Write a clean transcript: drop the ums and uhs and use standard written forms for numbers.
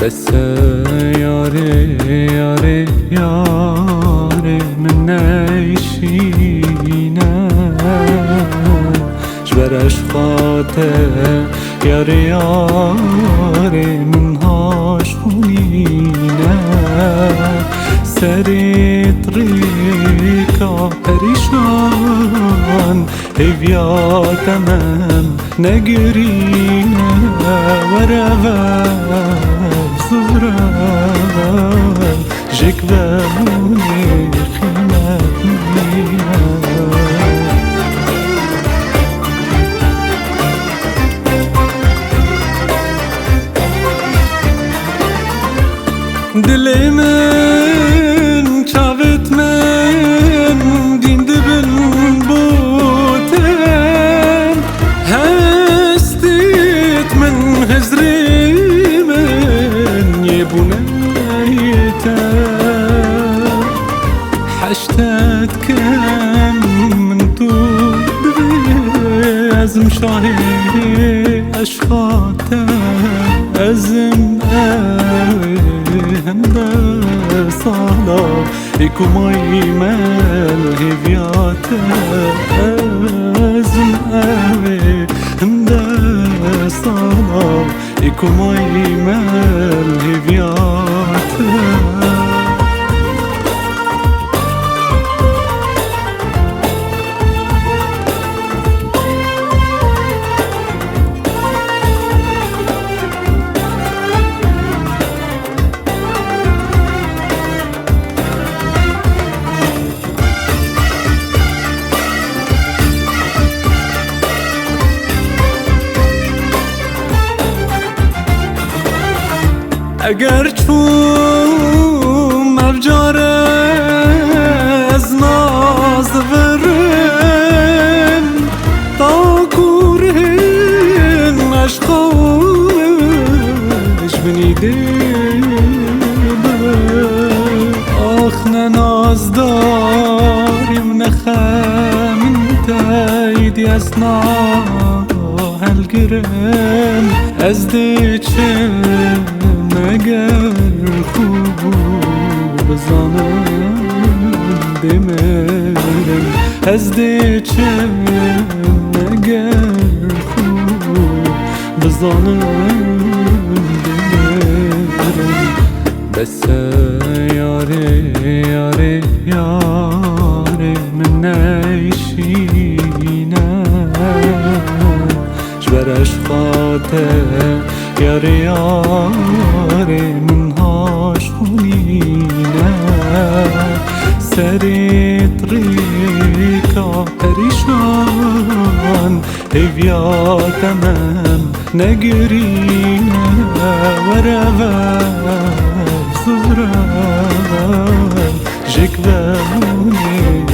بس ياري ياري ياري من نعيشينا جبرش خاطر ياري ياري من هاشونينا سري طريقة پریشان هيفيا تمام نجرينا ورفاف زوران جيك باموني خيماتنينا دلي من çavet من دين دبن بوتن هستيت من هزري من يبونيتا حشتات كم من طول بازم شاهي أشخاطا أزم هنده صالا اكو ماي مال هيفياتا ازم اوي هنده صالا اكو ماي مال هيفياتا اگر چون افجار از ناز ورن تا کورهن عشقانش بنیده آخ ناز داریم نخمن تایدی از هلگرن از دیچن اگر خوب بزنم دمرم از دیچم اگر خوب بزنم دمرم بس یاری یاری یاری من نعيشينا جبرش خاطر ياري ياري من هاشونينا سري طريقة پریشان هيفيا تمام نجرينا ورفاف زوران جيك باموني